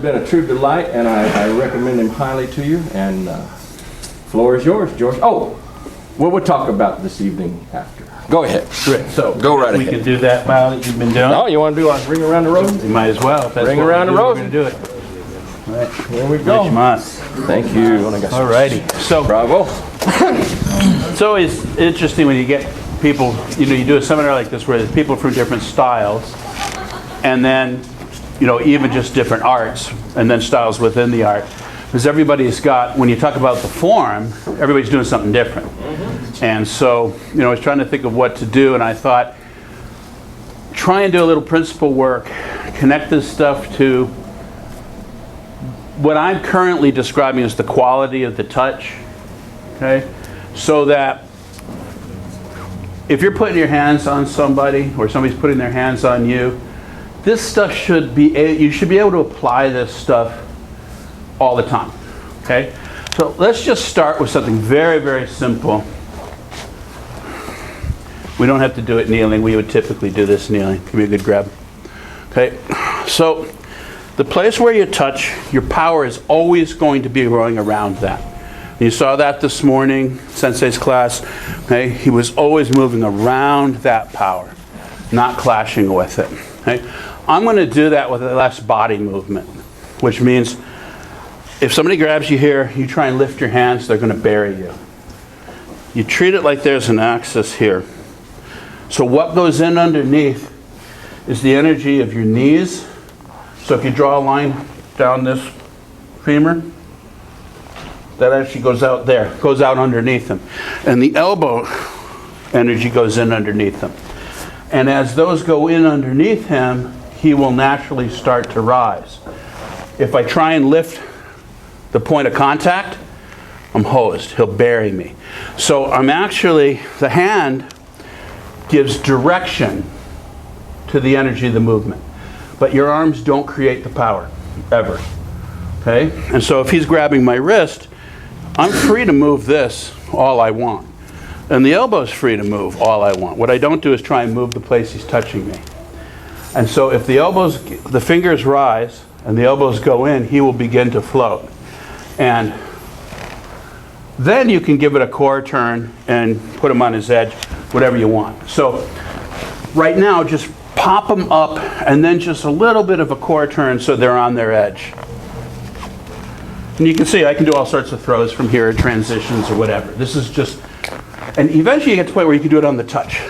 been a true delight, and I recommend him highly to you. And floor is yours, George. Oh, what we'll talk about this evening after. Go ahead. Great. So go right we ahead. can do that bow that you've been doing. Oh, you want to do a ring around the rosy? You might as well. Ring around the rosy. We're going to do it. All right, here we go. Thank you. Alrighty. So, bravo. It's always interesting when you get people, you do a seminar like this where there's people from different styles, and then, even just different arts, and then styles within the art. Because everybody's got, when you talk about the form, everybody's doing something different. And so, I was trying to think of what to do, and I thought, try and do a little principle work, connect this stuff to what I'm currently describing as the quality of the touch, okay? So that if you're putting your hands on somebody, or somebody's putting their hands on you, this stuff should be, you should be able to apply this stuff all the time, okay? So let's just start with something very, very simple. We don't have to do it kneeling. We would typically do this kneeling. Give me a good grab. Okay, so the place where you touch, your power is always going to be going around that. You saw that this morning, Sensei's class. Okay, he was always moving around that power, not clashing with it. Okay, I'm going to do that with less body movement, which means if somebody grabs you here, you try and lift your hands, they're going to bury you. You treat it like there's an axis here. So what goes in underneath is the energy of your knees. So if you draw a line down this femur, that actually goes out there, goes out underneath them. And the elbow energy goes in underneath them. And as those go in underneath him, he will naturally start to rise. If I try and lift the point of contact, I'm hosed. He'll bury me. So I'm actually, the hand gives direction to the energy of the movement. But your arms don't create the power, ever. Okay? And so if he's grabbing my wrist, I'm free to move this all I want. And the elbow's free to move all I want. What I don't do is try and move the place he's touching me. And so if the fingers rise and the elbows go in, he will begin to float. And then you can give it a core turn and put him on his edge, whatever you want. So right now, just pop them up and then just a little bit of a core turn so they're on their edge. And you can see I can do all sorts of throws from here, transitions or whatever. This is just, and eventually you get to the point where you can do it on the touch.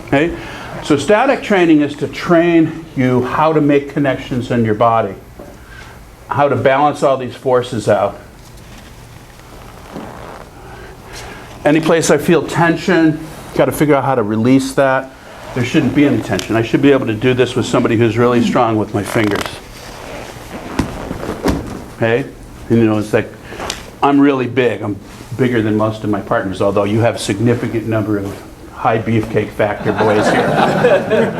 Okay? So static training is to train you how to make connections in your body, how to balance all these forces out. Any place I feel tension, got to figure out how to release that. There shouldn't be any tension. I should be able to do this with somebody who's really strong with my fingers. Okay? And it's like, I'm really big. I'm bigger than most of my partners, although you have a significant number of high beefcake factor boys here.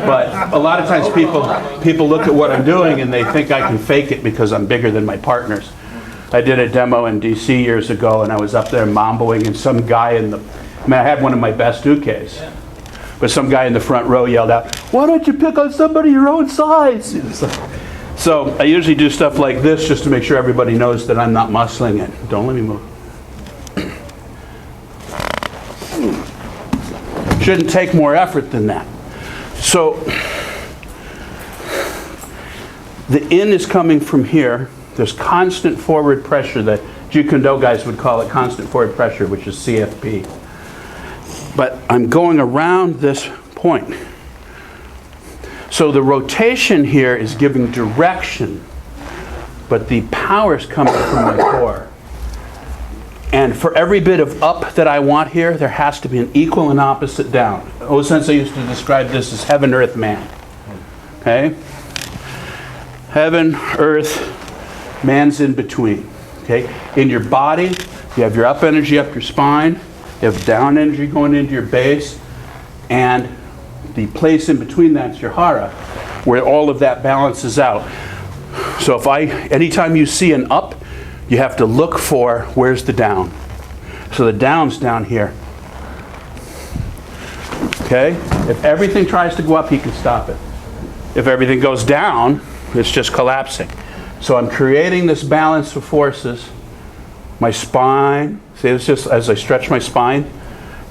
But a lot of times people look at what I'm doing and they think I can fake it because I'm bigger than my partners. I did a demo in DC years ago and I was up there mamboing and some guy I had one of my best ukes. But some guy in the front row yelled out, "Why don't you pick on somebody your own size?" So I usually do stuff like this just to make sure everybody knows that I'm not muscling it. Don't let me move. Shouldn't take more effort than that. So the in is coming from here. There's constant forward pressure. The Jeet Kune Do guys would call it constant forward pressure, which is CFP. But I'm going around this point. So the rotation here is giving direction, but the power is coming from my core. And for every bit of up that I want here, there has to be an equal and opposite down. O-Sensei used to describe this as heaven, earth, man. Okay? Heaven, earth, man's in between. Okay? In your body, you have your up energy up your spine, you have down energy going into your base, and the place in between that's your hara, where all of that balances out. So anytime you see an up, you have to look for where's the down. So the down's down here. Okay? If everything tries to go up, he can stop it. If everything goes down, It's just collapsing. So I'm creating this balance of forces. My spine, see, it's just as I stretch my spine,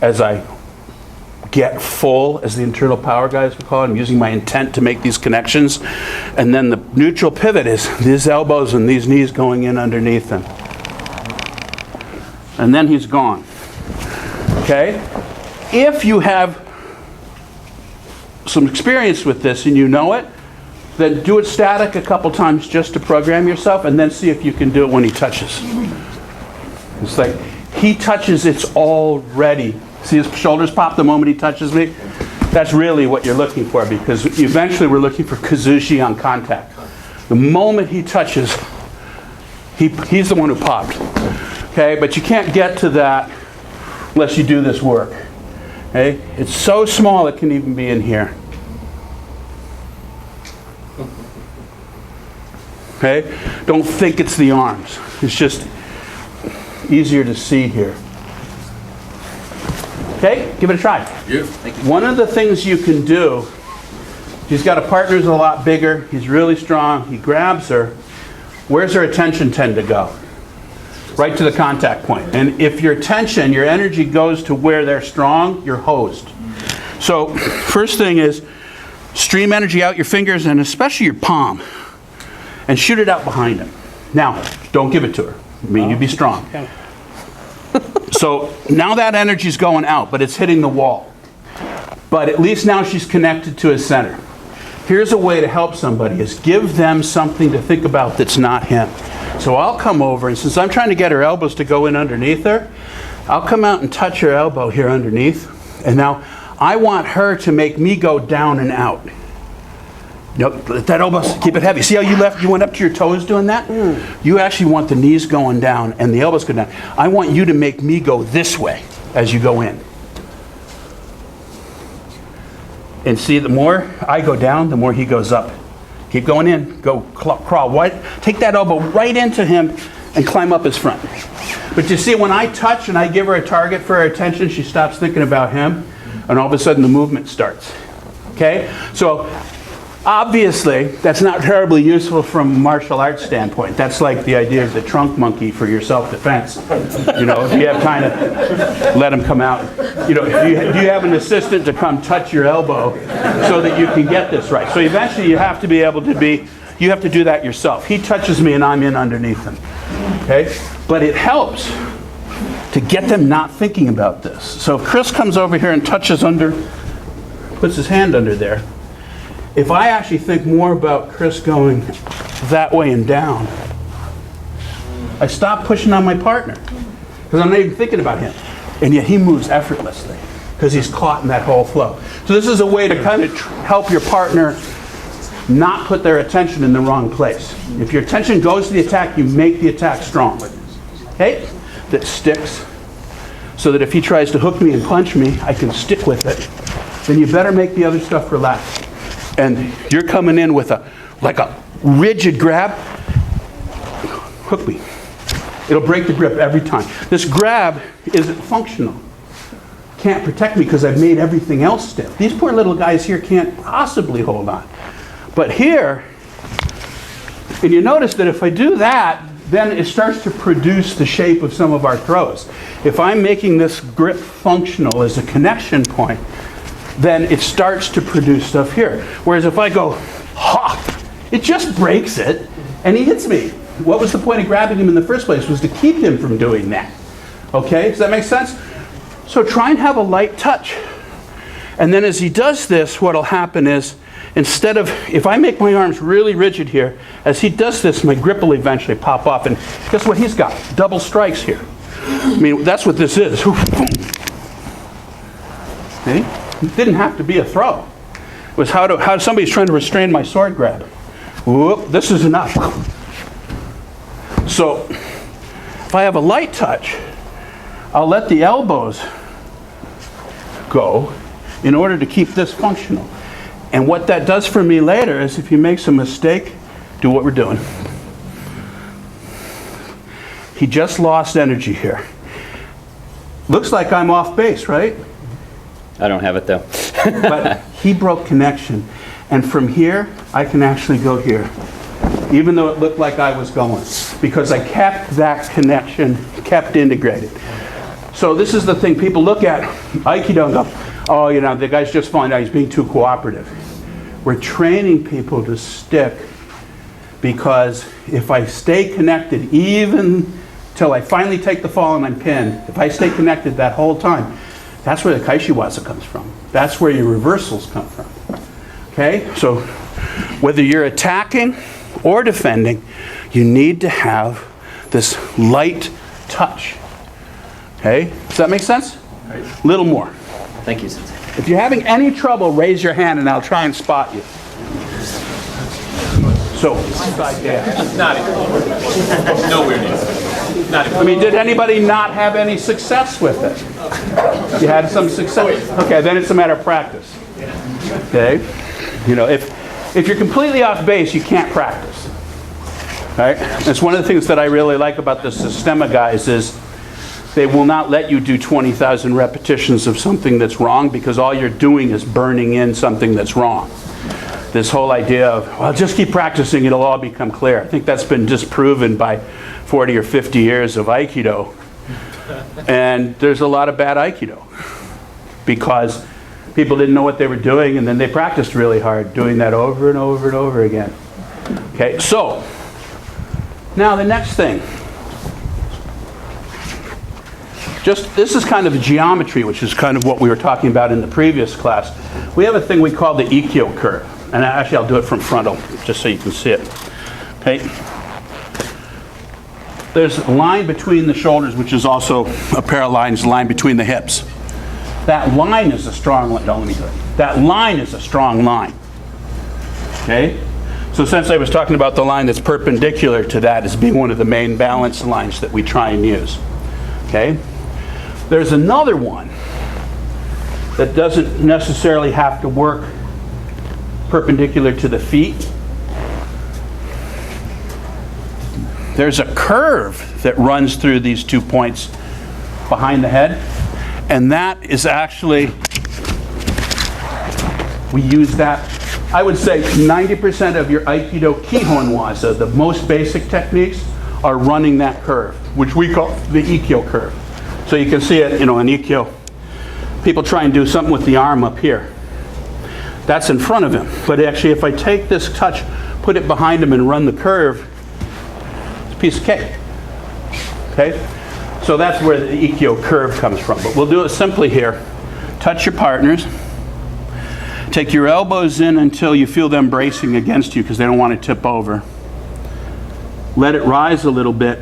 as I get full, as the internal power guys would call it, I'm using my intent to make these connections. And then the neutral pivot is these elbows and these knees going in underneath them. And then he's gone. Okay? If you have some experience with this and you know it, then do it static a couple times just to program yourself, and then see if you can do it when he touches. It's like he touches, it's already. See his shoulders pop the moment he touches me? That's really what you're looking for, because eventually we're looking for kazushi on contact. The moment he touches, he's the one who popped. Okay, but you can't get to that unless you do this work. Okay, it's so small it can even be in here. Okay, don't think it's the arms. It's just easier to see here. Okay, give it a try. Yeah, thank you. One of the things you can do, he's got a partner who's a lot bigger, he's really strong, he grabs her. Where's her attention tend to go? Right to the contact point. And if your attention, your energy goes to where they're strong, you're hosed. So first thing is stream energy out your fingers and especially your palm and shoot it out behind him. Now, don't give it to her. I mean, you be strong. So now that energy's going out, but it's hitting the wall. But at least now she's connected to his center. Here's a way to help somebody, is give them something to think about that's not him. So I'll come over, and since I'm trying to get her elbows to go in underneath her, I'll come out and touch her elbow here underneath. And now I want her to make me go down and out. Nope, let that elbow, keep it heavy. See how you went up to your toes doing that? You actually want the knees going down and the elbows going down. I want you to make me go this way as you go in. And see, the more I go down, the more he goes up. Keep going in, go crawl. Take that elbow right into him and climb up his front. But you see, when I touch and I give her a target for her attention, she stops thinking about him, and all of a sudden the movement starts. Okay? So obviously, that's not terribly useful from a martial arts standpoint. That's like the idea of the trunk monkey for your self-defense. You know, if you have time to let him come out. You know, do you have an assistant to come touch your elbow so that you can get this right? So eventually you have to be able to you have to do that yourself. He touches me and I'm in underneath him. Okay? But it helps to get them not thinking about this. So if Chris comes over here and touches puts his hand under there, if I actually think more about Chris going that way and down, I stop pushing on my partner because I'm not even thinking about him. And yet he moves effortlessly because he's caught in that whole flow. So this is a way to kind of help your partner not put their attention in the wrong place. If your attention goes to the attack, you make the attack strong. Okay? That sticks so that if he tries to hook me and punch me, I can stick with it. Then you better make the other stuff relax. And you're coming in with a rigid grab, hook me. It'll break the grip every time. This grab isn't functional. Can't protect me because I've made everything else stiff. These poor little guys here can't possibly hold on. But here, and you notice that if I do that, then it starts to produce the shape of some of our throws. If I'm making this grip functional as a connection point, then it starts to produce stuff here. Whereas if I go, ha, it just breaks it, and he hits me. What was the point of grabbing him in the first place? Was to keep him from doing that. Okay, does that make sense? So try and have a light touch. And then as he does this, what'll happen is, instead of, if I make my arms really rigid here, as he does this, my grip will eventually pop off. And guess what he's got? Double strikes here. I mean, that's what this is. Okay? It didn't have to be a throw. It was how somebody's trying to restrain my sword grab. Whoop, this is enough. So if I have a light touch, I'll let the elbows go in order to keep this functional. And what that does for me later is if he makes a mistake, do what we're doing. He just lost energy here. Looks like I'm off base, right? I don't have it though. But he broke connection. And from here, I can actually go here, even though it looked like I was going, because I kept that connection, kept integrated. So this is the thing, people look at Aikido and go, oh, you know, the guy's just falling down, he's being too cooperative. We're training people to stick, because if I stay connected, even till I finally take the fall and I'm pinned, if I stay connected that whole time, that's where the Kaishiwaza comes from. That's where your reversals come from. Okay? So whether you're attacking or defending, you need to have this light touch. Okay? Does that make sense? Right. A little more. Thank you, Sensei. If you're having any trouble, raise your hand and I'll try and spot you. So, side there. Not even. Nowhere near. Not even. I mean, did anybody not have any success with it? You had some success? Okay, then it's a matter of practice. Okay? You know, if you're completely off base, you can't practice. Right? That's one of the things that I really like about the Sistema guys is they will not let you do 20,000 repetitions of something that's wrong, because all you're doing is burning in something that's wrong. This whole idea of, well, just keep practicing, it'll all become clear. I think that's been disproven by 40 or 50 years of Aikido. And there's a lot of bad Aikido because people didn't know what they were doing, and then they practiced really hard doing that over and over and over again. Okay, so now the next thing. This is kind of geometry, which is kind of what we were talking about in the previous class. We have a thing we call the Eto Curve. And actually, I'll do it from frontal, just so you can see it. Okay? There's a line between the shoulders, which is also a pair of lines, line between the hips. That line is a strong line. Don't let me do it. That line is a strong line. Okay? So since I was talking about the line that's perpendicular to that as being one of the main balance lines that we try and use. Okay? There's another one that doesn't necessarily have to work perpendicular to the feet. There's a curve that runs through these 2 points behind the head, and that is actually, we use that, I would say 90% of your Aikido Kihon Waza, the most basic techniques, are running that curve, which we call the Ikkyo curve. So you can see it, you know, in Ikkyo, people try and do something with the arm up here. That's in front of him. But actually, if I take this touch, put it behind him and run the curve, it's a piece of cake. Okay? So that's where the Ikkyo curve comes from. But we'll do it simply here. Touch your partners. Take your elbows in until you feel them bracing against you because they don't want to tip over. Let it rise a little bit.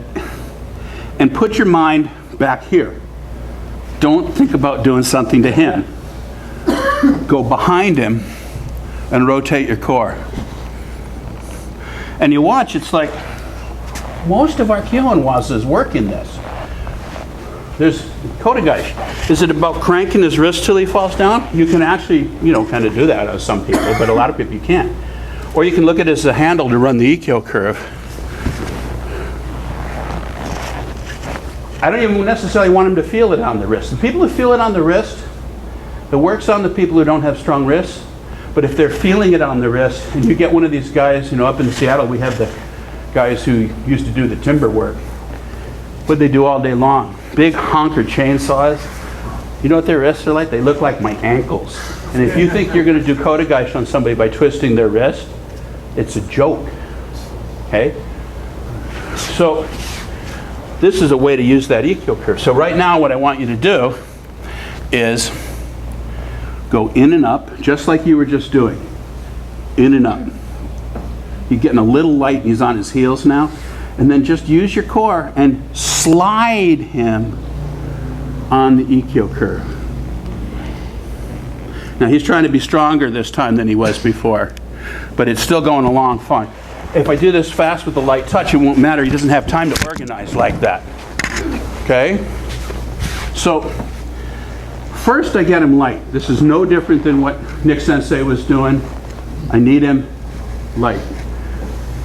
And put your mind back here. Don't think about doing something to him. Go behind him and rotate your core. And you watch, it's like most of our Kihon Wazas work in this. There's Kotegaeshi. Is it about cranking his wrist till he falls down? You can actually, you know, kind of do that as some people, but a lot of people you can't. Or you can look at it as a handle to run the Ikkyo curve. I don't even necessarily want him to feel it on the wrist. The people who feel it on the wrist, it works on the people who don't have strong wrists, but if they're feeling it on the wrist, and you get one of these guys, you know, up in Seattle, we have the guys who used to do the timber work. What they do all day long? Big honker chainsaws. You know what their wrists are like? They look like my ankles. And if you think you're going to do Kotegaeshi on somebody by twisting their wrist, it's a joke. Okay? So, this is a way to use that Ikkyo curve. So right now what I want you to do is go in and up, just like you were just doing. In and up. You're getting a little light, he's on his heels now. And then just use your core and slide him on the Ikkyo curve. Now he's trying to be stronger this time than he was before, but it's still going along fine. If I do this fast with a light touch, it won't matter. He doesn't have time to organize like that. Okay? So, first I get him light. This is no different than what Nick Sensei was doing. I need him light.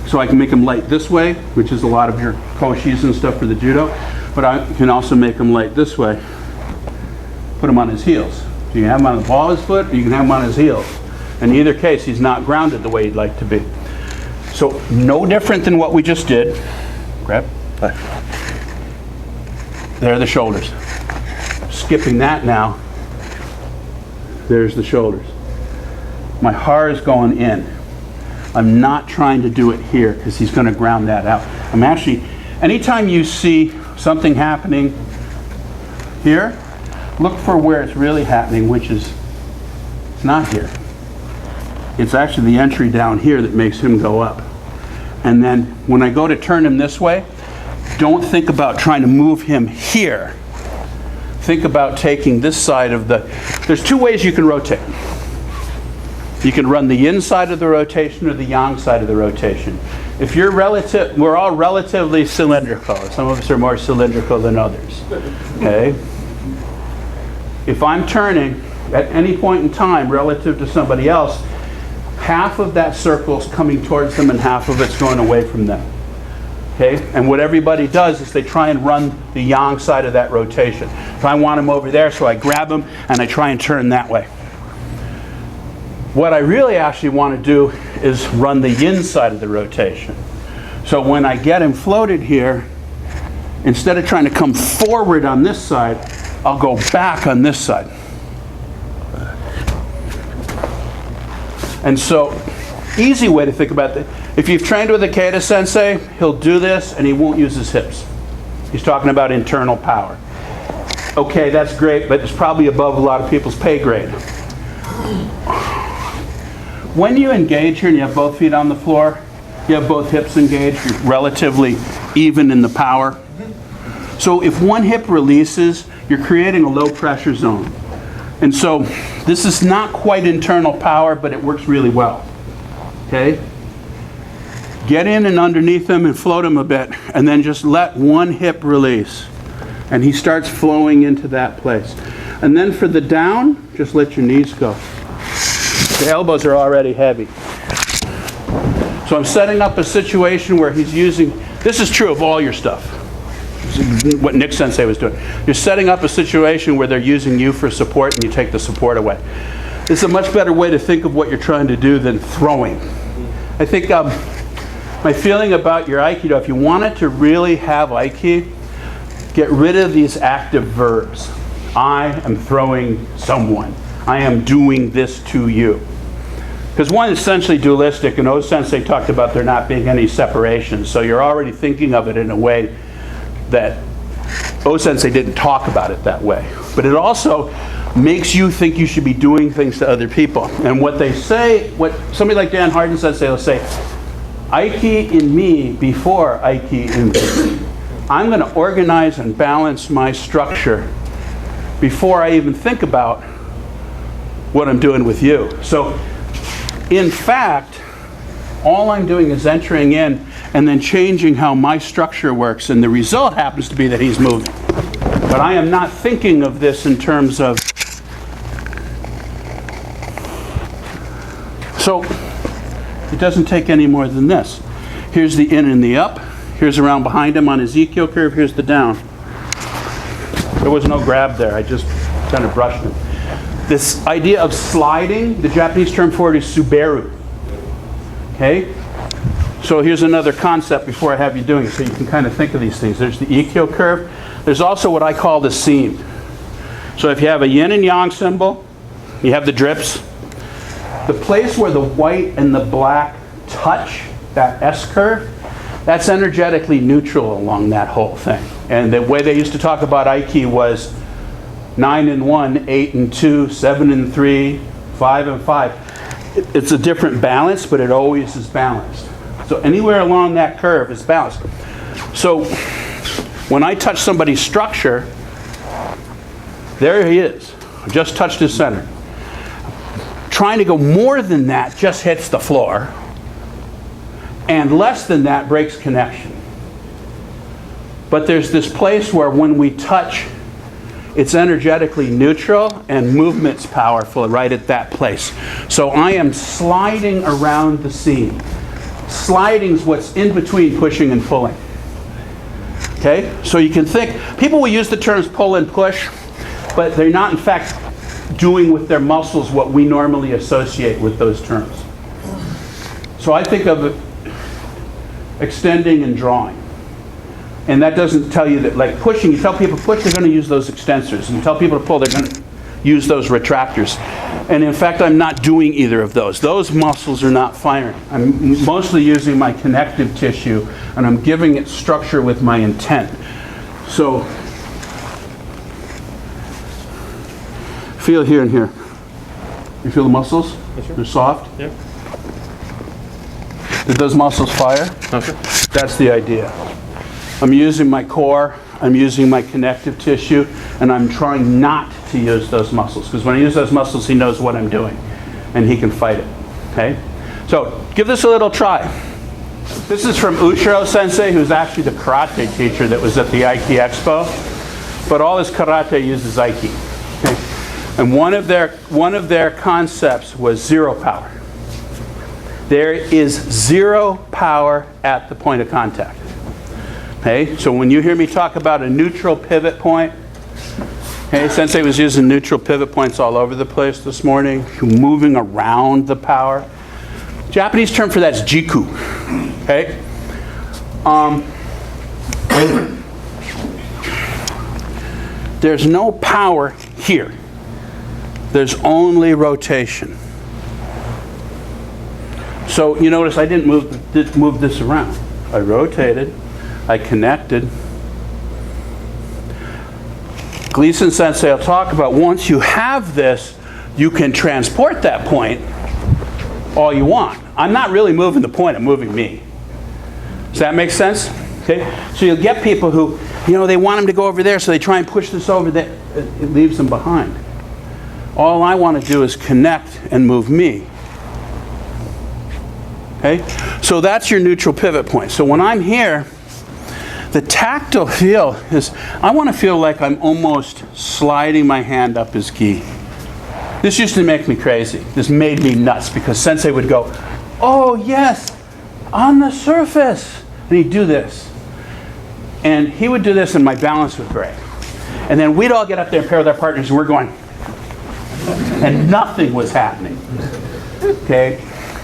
So I can make him light this way, which is a lot of your koshis and stuff for the judo, but I can also make him light this way. Put him on his heels. So you can have him on the ball of his foot, or you can have him on his heels. In either case, he's not grounded the way he'd like to be. So no different than what we just did. Grab. There are the shoulders. Skipping that now, there's the shoulders. My heart is going in. I'm not trying to do it here because he's going to ground that out. I'm actually, anytime you see something happening here, look for where it's really happening, which is, it's not here. It's actually the entry down here that makes him go up. And then when I go to turn him this way, don't think about trying to move him here. Think about taking this side of the, there's two ways you can rotate. You can run the yin side of the rotation or the yang side of the rotation. If you're we're all relatively cylindrical. Some of us are more cylindrical than others. Okay? If I'm turning at any point in time relative to somebody else, half of that circle is coming towards them and half of it's going away from them. Okay? And what everybody does is they try and run the yang side of that rotation. If I want him over there, so I grab him and I try and turn that way. What I really actually want to do is run the yin side of the rotation. So when I get him floated here, instead of trying to come forward on this side, I'll go back on this side. And so, easy way to think about it. If you've trained with a Kata sensei, he'll do this and he won't use his hips. He's talking about internal power. Okay, that's great, but it's probably above a lot of people's pay grade. When you engage here and you have both feet on the floor, you have both hips engaged, you're relatively even in the power. So if one hip releases, you're creating a low pressure zone. And so this is not quite internal power, but it works really well. Okay? Get in and underneath him and float him a bit, and then just let one hip release. And he starts flowing into that place. And then for the down, just let your knees go. The elbows are already heavy. So I'm setting up a situation where he's using, this is true of all your stuff. What Nick Sensei was doing. You're setting up a situation where they're using you for support and you take the support away. It's a much better way to think of what you're trying to do than throwing. I think my feeling about your Aikido, if you want it to really have Aiki, get rid of these active verbs. I am throwing someone. I am doing this to you. Because one is essentially dualistic, and O-Sensei talked about there not being any separation. So you're already thinking of it in a way that O-Sensei didn't talk about it that way. But it also makes you think you should be doing things to other people. And what they say, what somebody like Dan Harden Sensei will say, Aiki in me before Aiki in me. I'm going to organize and balance my structure before I even think about what I'm doing with you. So, in fact, all I'm doing is entering in and then changing how my structure works, and the result happens to be that he's moving. But I am not thinking of this in terms of... So, it doesn't take any more than this. Here's the in and the up. Here's around behind him on his Eto Curve. Here's the down. There was no grab there. I just kind of brushed him. This idea of sliding, the Japanese term for it is suberu. Okay? So here's another concept before I have you doing it, so you can kind of think of these things. There's the Eto Curve. There's also what I call the seam. So if you have a yin and yang symbol, you have the drips. The place where the white and the black touch, that S curve, that's energetically neutral along that whole thing. And the way they used to talk about Aiki was 9 and 1, 8 and 2, 7 and 3, 5 and 5. It's a different balance, but it always is balanced. So anywhere along that curve is balanced. So when I touch somebody's structure, there he is. I just touched his center. Trying to go more than that just hits the floor. And less than that breaks connection. But there's this place where when we touch, it's energetically neutral and movement's powerful right at that place. So I am sliding around the seam. Sliding is what's in between pushing and pulling. Okay? So you can think, people will use the terms pull and push, but they're not in fact doing with their muscles what we normally associate with those terms. So I think of it extending and drawing. And that doesn't tell you that, like pushing, you tell people push, they're going to use those extensors. And you tell people to pull, they're going to use those retractors. And in fact, I'm not doing either of those. Those muscles are not firing. I'm mostly using my connective tissue, and I'm giving it structure with my intent. So, feel here and here. You feel the muscles? Yes, sir. They're soft? Yep. Did those muscles fire? Okay. That's the idea. I'm using my core, I'm using my connective tissue, and I'm trying not to use those muscles. Because when I use those muscles, he knows what I'm doing, and he can fight it. Okay? So, give this a little try. This is from Uchiro Sensei, who's actually the karate teacher that was at the Aiki Expo. But all his karate uses Aiki. Okay? And one of their concepts was zero power. There is zero power at the point of contact. Okay, so when you hear me talk about a neutral pivot point, okay, Sensei was using neutral pivot points all over the place this morning, moving around the power. Japanese term for that is jiku. Okay, there's no power here. There's only rotation. So you notice I didn't move this around. I rotated. I connected. Gleason Sensei will talk about once you have this, you can transport that point all you want. I'm not really moving the point, I'm moving me. Does that make sense? Okay. So you'll get people who, they want them to go over there, so they try and push this over there. It leaves them behind. All I want to do is connect and move me. Okay? So that's your neutral pivot point. So when I'm here, the tactile feel is, I want to feel like I'm almost sliding my hand up his gi. This used to make me crazy. This made me nuts because Sensei would go, oh yes, on the surface. And he'd do this. And he would do this and my balance would break. And then we'd all get up there and pair with our partners and we're going, and nothing was happening. Okay?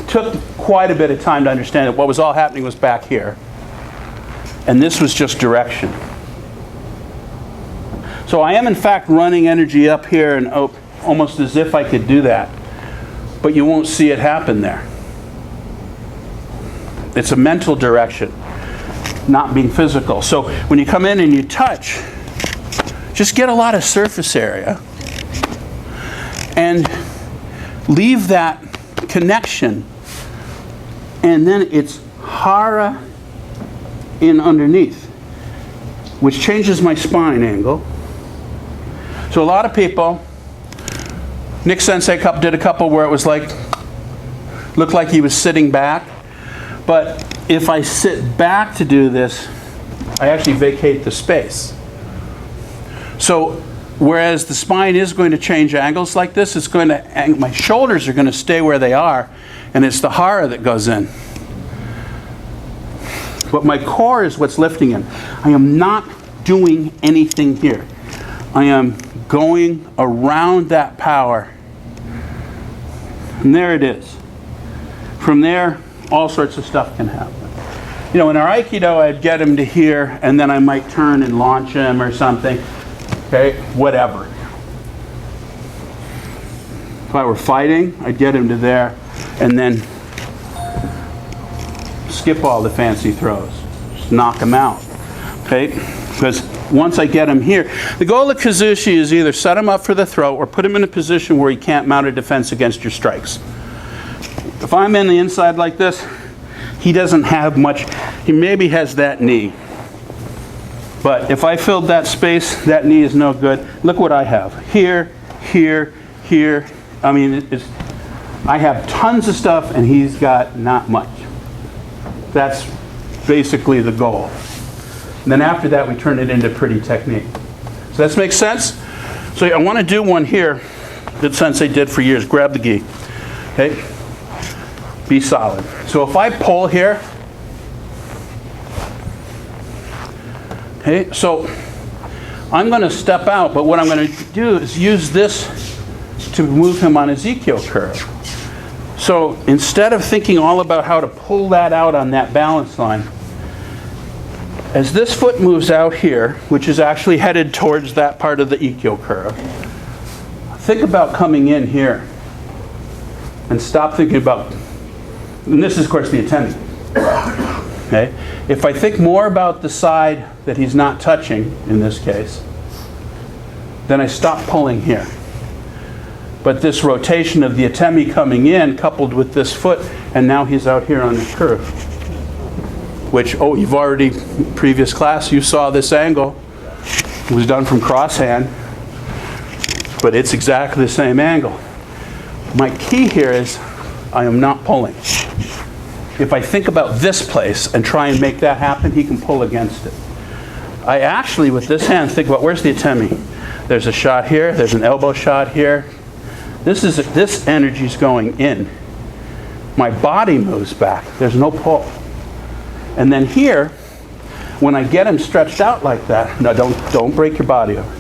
Took quite a bit of time to understand that what was all happening was back here. And this was just direction. So I am in fact running energy up here and almost as if I could do that. But you won't see it happen there. It's a mental direction, not being physical. So when you come in and you touch, just get a lot of surface area and leave that connection. And then it's hara in underneath, which changes my spine angle. So a lot of people, Nick Sensei did a couple where it was like, looked like he was sitting back. But if I sit back to do this, I actually vacate the space. So whereas the spine is going to change angles like this, it's going to, my shoulders are going to stay where they are, and it's the hara that goes in. But my core is what's lifting in. I am not doing anything here. I am going around that power. And there it is. From there, all sorts of stuff can happen. In our Aikido, I'd get him to here, and then I might turn and launch him or something. Okay, whatever. If I were fighting, I'd get him to there, and then skip all the fancy throws. Just knock him out. Okay? Because once I get him here, the goal of Kazushi is either set him up for the throw or put him in a position where he can't mount a defense against your strikes. If I'm in the inside like this, he doesn't have much. He maybe has that knee. But if I filled that space, that knee is no good. Look what I have. Here, here, here. I mean, I have tons of stuff and he's got not much. That's basically the goal. And then after that, we turn it into pretty technique. Does that make sense? So I want to do one here that Sensei did for years. Grab the gi. Okay? Be solid. So if I pull here, okay, so I'm going to step out, but what I'm going to do is use this to move him on his Eto Curve. So instead of thinking all about how to pull that out on that balance line, as this foot moves out here, which is actually headed towards that part of the Eto Curve, think about coming in here and stop thinking about, and this is of course the Atemi. Okay? If I think more about the side that he's not touching, in this case, then I stop pulling here. But this rotation of the Atemi coming in, coupled with this foot, and now he's out here on the curve. Which, oh, you've already, previous class, you saw this angle. It was done from cross hand, but it's exactly the same angle. My key here is I am not pulling. If I think about this place and try and make that happen, he can pull against it. I actually, with this hand, think about where's the Atemi? There's a shot here, there's an elbow shot here. This energy's going in. My body moves back. There's no pull. And then here, when I get him stretched out like that, no, don't break your body over.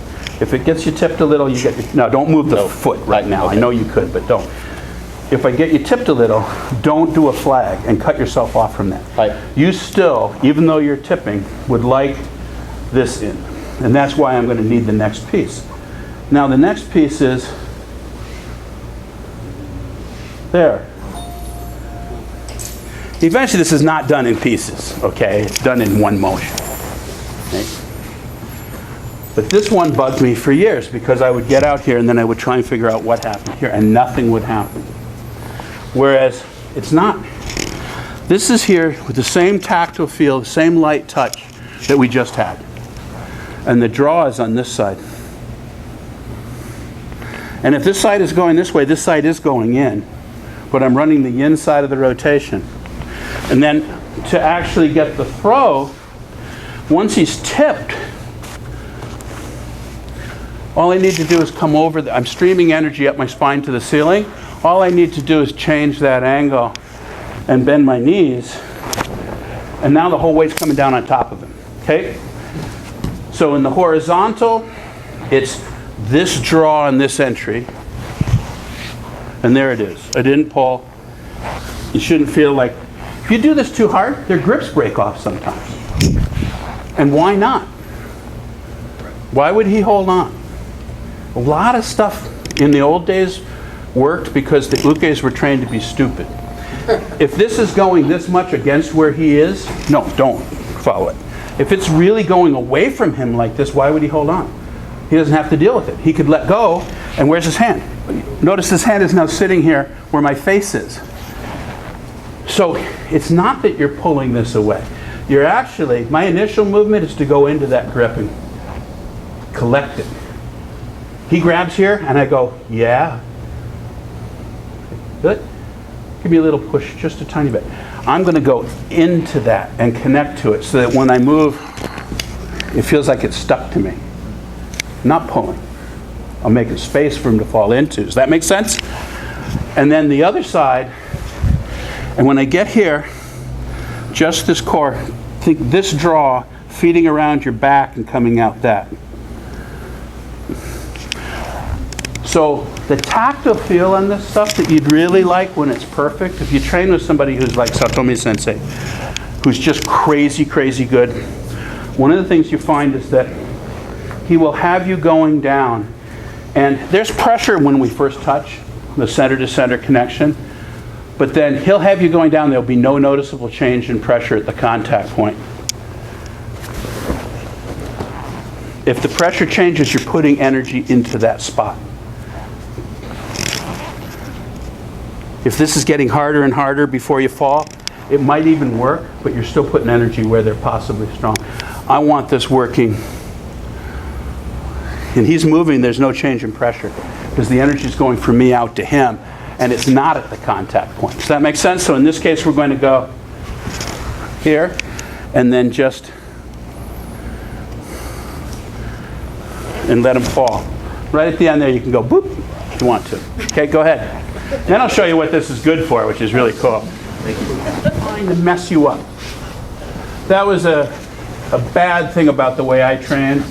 If it gets you tipped a little, you get your, no, don't move the foot right now. Okay. I know you could, but don't. If I get you tipped a little, don't do a flag and cut yourself off from that. Right. You still, even though you're tipping, would like this in. And that's why I'm going to need the next piece. Now the next piece is there. Eventually this is not done in pieces, okay? It's done in one motion. Okay? But this one bugged me for years because I would get out here and then I would try and figure out what happened here and nothing would happen. Whereas it's not. This is here with the same tactile feel, the same light touch that we just had. And the draw is on this side. And if this side is going this way, this side is going in. But I'm running the yin side of the rotation. And then to actually get the throw, once he's tipped, all I need to do is come over. I'm streaming energy up my spine to the ceiling. All I need to do is change that angle and bend my knees. And now the whole weight's coming down on top of him. Okay? So in the horizontal, it's this draw and this entry. And there it is. I didn't pull. You shouldn't feel like, if you do this too hard, their grips break off sometimes. And why not? Why would he hold on? A lot of stuff in the old days worked because the ukes were trained to be stupid. If this is going this much against where he is, no, don't follow it. If it's really going away from him like this, why would he hold on? He doesn't have to deal with it. He could let go, and where's his hand? Notice his hand is now sitting here where my face is. So it's not that you're pulling this away. You're actually, my initial movement is to go into that grip and collect it. He grabs here, and I go, yeah. Good. Give me a little push, just a tiny bit. I'm going to go into that and connect to it so that when I move, it feels like it's stuck to me. Not pulling. I'm making space for him to fall into. Does that make sense? And then the other side, and when I get here, just this core, think this draw feeding around your back and coming out that. So the tactile feel on this stuff that you'd really like when it's perfect, if you train with somebody who's like Satomi Sensei, who's just crazy, crazy good, one of the things you find is that he will have you going down, and there's pressure when we first touch, the center-to-center connection, but then he'll have you going down, there'll be no noticeable change in pressure at the contact point. If the pressure changes, you're putting energy into that spot. If this is getting harder and harder before you fall, it might even work, but you're still putting energy where they're possibly strong. I want this working. And he's moving, there's no change in pressure because the energy is going from me out to him, and it's not at the contact point. Does that make sense? So in this case, we're going to go here, and then just, and let him fall. Right at the end there, you can go boop if you want to. Okay, go ahead. Then I'll show you what this is good for, which is really cool. Trying to mess you up. That was a bad thing about the way I trained.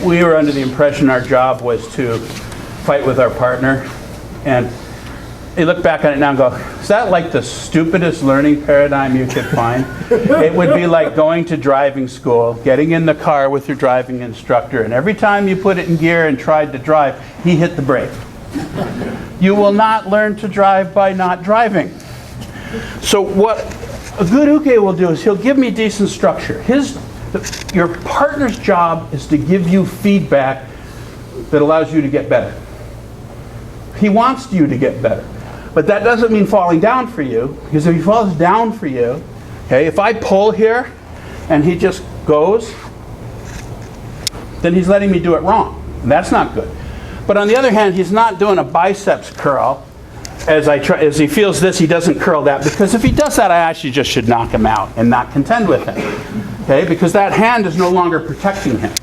We were under the impression our job was to fight with our partner, and you look back on it now and go, is that like the stupidest learning paradigm you could find? It would be like going to driving school, getting in the car with your driving instructor, and every time you put it in gear and tried to drive, he hit the brake. You will not learn to drive by not driving. So what a good uke will do is he'll give me decent structure. Your partner's job is to give you feedback that allows you to get better. He wants you to get better. But that doesn't mean falling down for you, because if he falls down for you, okay, if I pull here and he just goes, then he's letting me do it wrong. And that's not good. But on the other hand, he's not doing a biceps curl. As he feels this, he doesn't curl that, because if he does that, I actually just should knock him out and not contend with him. Okay, because that hand is no longer protecting him.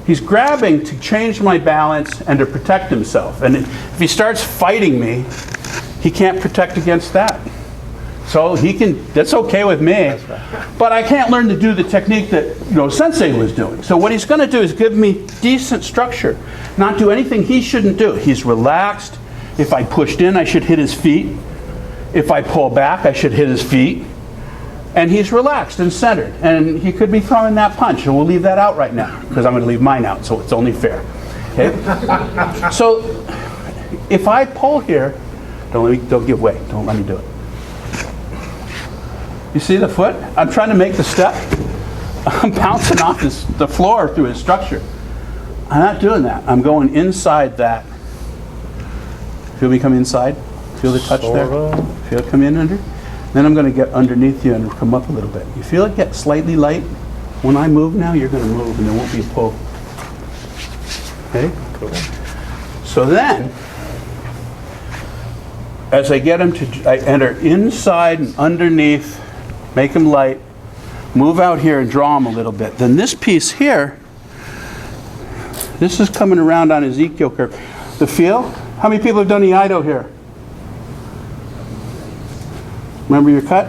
He's grabbing to change my balance and to protect himself. And if he starts fighting me, he can't protect against that. So that's okay with me. But I can't learn to do the technique that Sensei was doing. So what he's going to do is give me decent structure, not do anything he shouldn't do. He's relaxed. If I pushed in, I should hit his feet. If I pull back, I should hit his feet. And he's relaxed and centered. And he could be throwing that punch. And we'll leave that out right now, because I'm going to leave mine out, so it's only fair. Okay? So if I pull here, don't give way. Don't let me do it. You see the foot? I'm trying to make the step. I'm bouncing off the floor through his structure. I'm not doing that. I'm going inside that. Feel me come inside? Feel the touch there? Feel it come in under? Then I'm going to get underneath you and come up a little bit. You feel it get slightly light? When I move now, you're going to move and there won't be a pull. Okay? Cool. So then, as I get him I enter inside and underneath, make him light, move out here and draw him a little bit. Then this piece here, this is coming around on his Eto Curve. The feel? How many people have done the Aikido here? Remember your cut?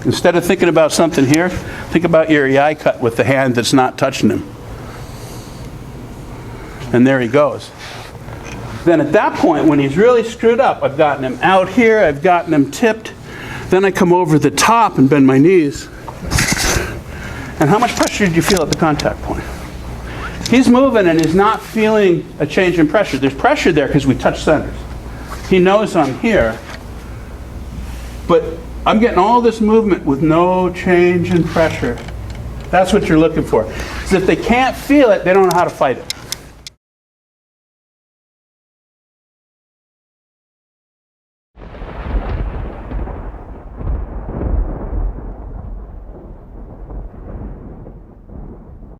Instead of thinking about something here, think about your Iai cut with the hand that's not touching him. And there he goes. Then at that point, when he's really screwed up, I've gotten him out here, I've gotten him tipped, then I come over the top and bend my knees. And how much pressure did you feel at the contact point? He's moving and he's not feeling a change in pressure. There's pressure there because we touch centers. He knows I'm here, but I'm getting all this movement with no change in pressure. That's what you're looking for. Because if they can't feel it, they don't know how to fight it.